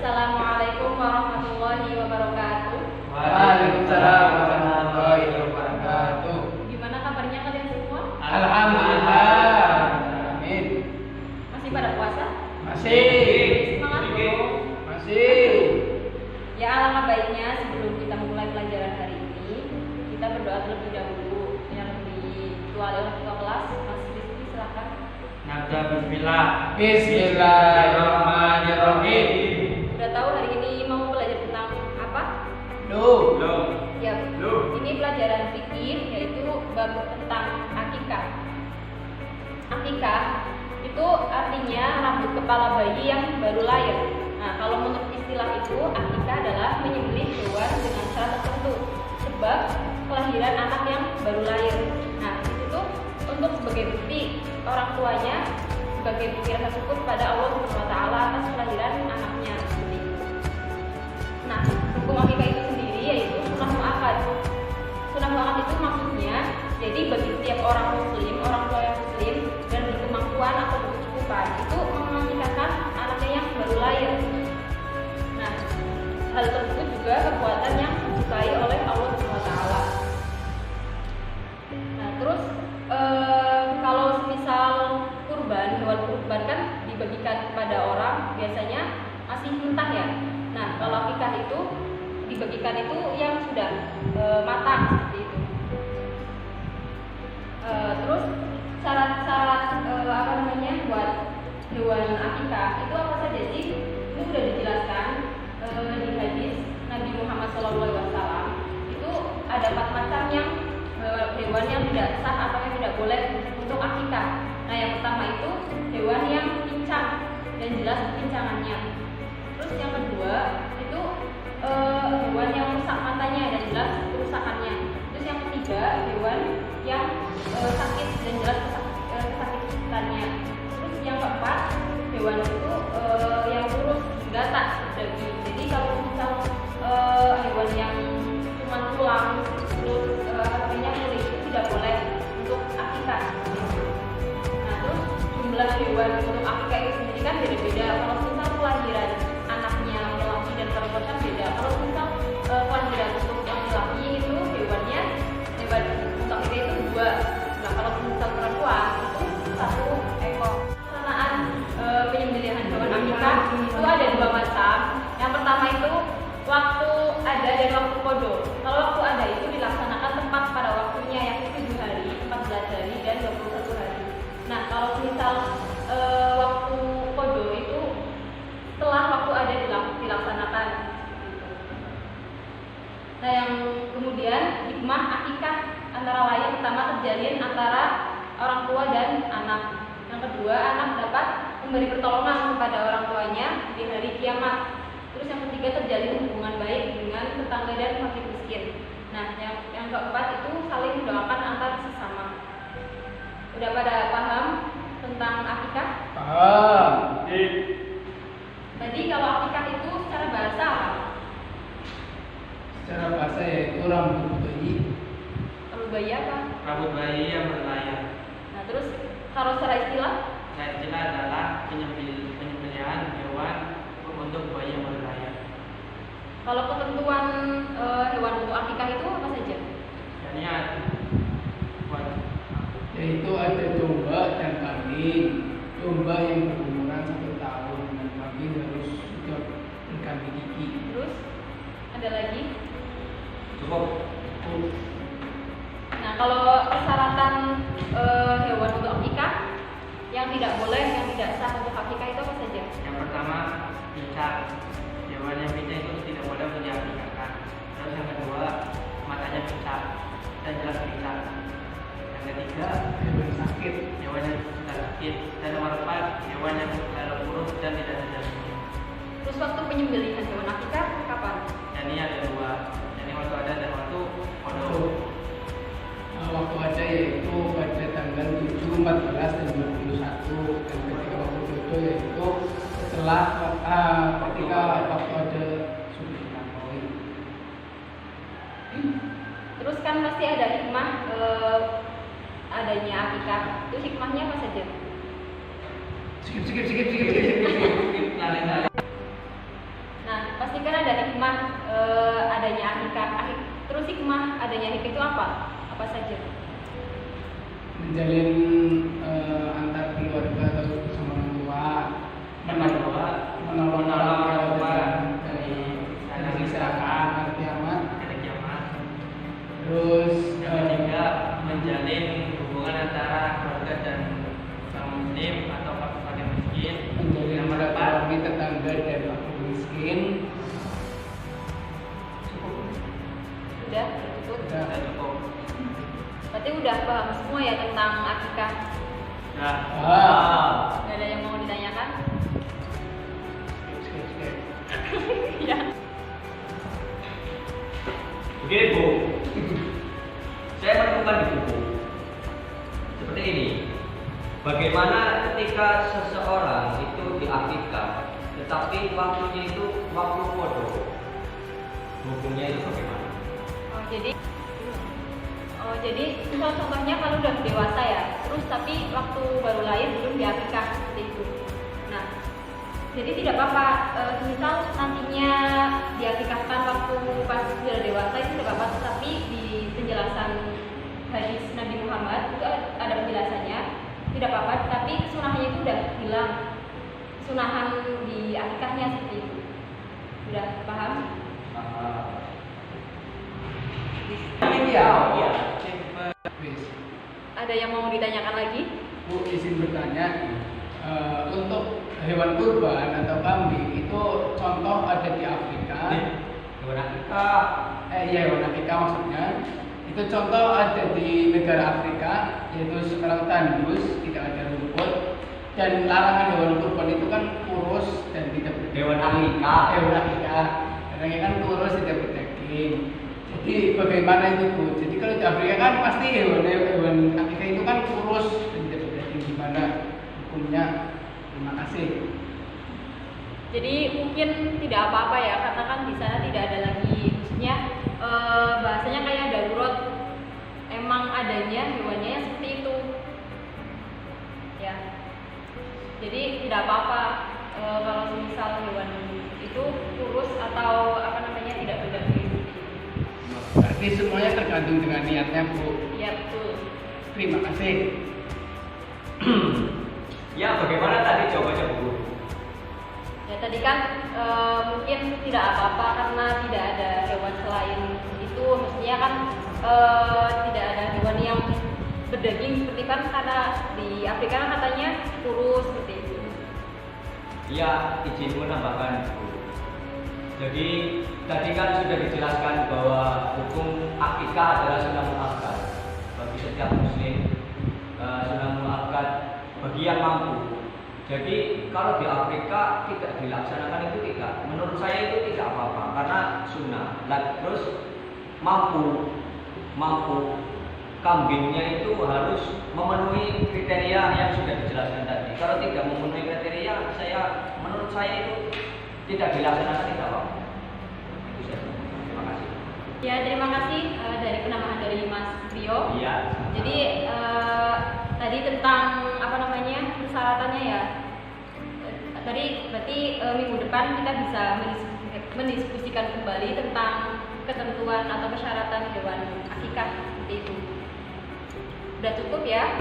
Assalamualaikum warahmatullahi wabarakatuh. Waalaikumsalam warahmatullahi wabarakatuh. Gimana kabarnya kalian semua? Alhamdulillah. Amin. Masih pada puasa? Masih. Semangat dong. Masih. Ya, alangkah baiknya sebelum kita mulai pelajaran hari ini, kita berdoa terlebih dahulu. Yang ditua oleh ketua kelas, Mas Rizky, silakan. Naga bismillah. Bismillahirrahmanirrahim. Udah tahu hari ini mau belajar tentang apa? Belum. Ya, Belum. ini pelajaran fikih, yaitu bab tentang akikah. Akikah itu artinya rambut kepala bayi yang baru lahir. Nah, kalau menurut istilah itu, akikah adalah menyembelih hewan dengan syarat tertentu sebab kelahiran anak yang baru lahir. Nah, itu tuh untuk sebagai bukti orang tuanya, sebagai bukti rasa syukur kepada Allah Subhanahu wa taala atas kelahiran anaknya. Seperti itu. Nah, hukum akikah itu sendiri yaitu sunnah muakkad. Sunnah muakkad itu maksudnya jadi bagi setiap orang muslim, orang tua yang muslim dan berkemampuan atau berkecukupan itu mengakikahkan anaknya yang baru lahir. Nah, hal tersebut juga perbuatan yang disukai oleh Allah Subhanahu wa taala. Nah, terus kalau misal kurban, hewan kurban kan dibagikan kepada orang biasanya masih mentah ya. Nah, kalau akikah itu dibagikan itu yang sudah matang seperti itu. Terus syarat-syarat buat hewan akikah itu apa saja sih? Itu sudah dijelaskan di hadis Nabi Muhammad SAW. Itu ada 4 macam yang hewan yang tidak sah atau yang tidak boleh untuk akikah. Nah, yang pertama itu hewan yang pincang dan jelas pincangannya. Terus yang kedua itu hewan yang rusak matanya dan jelas kerusakannya. Terus yang ketiga hewan yang sakit dan jelas kesakitannya. Terus yang keempat hewan itu yang kurus hingga tak berdaging. Jadi kalau misal hewan yang cuma tulang terus artinya kulit itu tidak boleh untuk akikah. Nah, terus jumlah hewan untuk akikah itu sendiri kan beda-beda. Kalau misal kelahiran anaknya laki-laki dan perempuan kan beda. Kalau misal kelahiran untuk laki-laki itu hewan untuk akikah itu 2. Nah, kalau misal perempuan itu 1 ekor. Pelaksanaan penyembelihan hewan akikah itu ada 2 macam. Yang pertama itu waktu ada dan waktu qadha. Kalau waktu ada itu dilaksanakan tepat pada waktunya, yaitu 7 hari, 14 hari dan 21 hari. Nah, kalau misal waktu qadha itu setelah waktu ada dilaksanakan. Nah, yang kemudian hikmah akikah antara lain pertama terjalin antara orang tua dan anak. Yang kedua, anak dapat memberi pertolongan kepada orang tuanya di hari kiamat. Terus yang ketiga terjalin hubungan baik dengan tetangga dan fakir miskin. Nah, yang keempat itu saling mendoakan antar sesama. Udah pada paham tentang akikah? Paham. Tadi kalau akikah itu secara bahasa apa? Secara bahasa yaitu rambut bayi. Kalau bayi apa? Rambut bayi yang berlayar. Nah, terus kalau secara istilah? Nah, istilah adalah penyembelihan hewan untuk bayi yang berlayar. Kalau ketentuan hewan untuk akikah itu apa saja? Jadi buat Yaitu ada domba dan kambing. Domba yang berumuran 1 tahun dan kambing harus sudah berkambing gigi. Terus ada lagi? cukup. Nah, kalau persyaratan hewan untuk akikah yang tidak boleh, yang tidak sah untuk akikah itu apa saja? Yang pertama pincang. Hewan yang pincang itu tidak boleh untuk diakikahkan. Terus yang kedua matanya pincang dan jelas pincang. Yang ketiga Hewan sakit. hewan yang sudah sakit. Dan nomor 4 hewan yang terlalu kurus dan tidak ada dagingnya. Terus waktu penyembelihan hewan akikah kapan? Dan ini ada 2. Jadi waktu ada dan waktu qadha. Waktu ada yaitu pada tanggal 7, 14 dan 21. Dan ketika waktu itu yaitu setelah ketika waktu ada sudah dilampaui. Terus kan pasti ada hikmah adanya akikah. Itu hikmahnya apa saja? Skip. Lali-lali. hikmah adanya akikah. Terus hikmah adanya akikah itu apa? Apa saja? Menjalin antar keluarga atau sama orang tua, menolong orang dari siksa hari kiamat. Terus Yang ketiga, menjalin hubungan antara keluarga dan orang muslim atau fakir miskin. menjalin Yang keempat, silaturahmi tetangga dan fakir miskin. Sudah cukup. Udah. sudah cukup. Berarti udah paham semua ya tentang akikah. Nah, Gak ada yang mau ditanyakan? Skip. Ya. Begini Bu, saya menemukan di buku seperti ini. Bagaimana ketika seseorang itu diakikah, tetapi waktunya itu waktu bodoh, hukumnya itu bagaimana? Jadi misal contohnya kalau udah dewasa ya, terus tapi waktu baru lahir belum diakikah seperti itu. Nah, jadi tidak apa-apa. Misal nantinya diakikahkan waktu pas sudah dewasa itu tidak apa-apa. Tapi di penjelasan hadis Nabi Muhammad itu ada penjelasannya, tidak apa-apa. Tapi kesunahannya itu udah hilang, kesunahan di akikahnya seperti itu. Sudah paham? Iya. Wis. Ada yang mau ditanyakan lagi? Bu izin bertanya, untuk hewan kurban atau kambing itu contoh ada di Afrika. Hewan akikah. Iya, hewan Afrika maksudnya. Itu contoh ada di negara Afrika, yaitu sekarang tandus, tidak ada rumput. Dan larangan hewan kurban itu kan kurus dan tidak berdaging. Hewan akikah. Hewan akikah. Karena kan kurus tidak berdaging. Jadi bagaimana itu Bu? Jadi kalau di Afrika kan pasti hewan akikah itu kan kurus dan tidak berdaging. Gimana hukumnya? Terima kasih. Jadi mungkin tidak apa-apa ya, karena kan di sana tidak ada lagi, maksudnya bahasanya kayak darurat, emang adanya hewannya yang seperti itu, ya. Jadi tidak apa-apa kalau misal hewan itu kurus atau apa namanya tidak berdaging. Berarti semuanya tergantung dengan niatnya Bu. Ya betul. Terima kasih. Ya, bagaimana tadi jawabannya Bu? Ya tadi kan mungkin tidak apa-apa karena tidak ada hewan selain itu, maksudnya kan tidak ada hewan yang berdaging seperti kan, karena di Afrika kan katanya kurus seperti itu. Ya, izin menambahkan Bu. Jadi tadi kan sudah dijelaskan bahwa hukum akikah adalah sunnah muakkad bagi setiap muslim, sunnah muakkad bagi yang mampu. Jadi kalau di Afrika tidak dilaksanakan itu tidak, menurut saya itu tidak apa-apa karena sunnah. Terus mampu kambingnya itu harus memenuhi kriteria yang sudah dijelaskan tadi. Kalau tidak memenuhi kriteria, menurut saya itu tidak dilaksanakan tidak apa-apa. Itu saja. Terima kasih. Ya terima kasih dari penambahan dari Mas Rio. Iya. Jadi tadi tentang apa namanya persyaratannya ya. Tadi berarti minggu depan kita bisa mendiskusikan kembali tentang ketentuan atau persyaratan hewan akikah seperti itu. Udah cukup ya.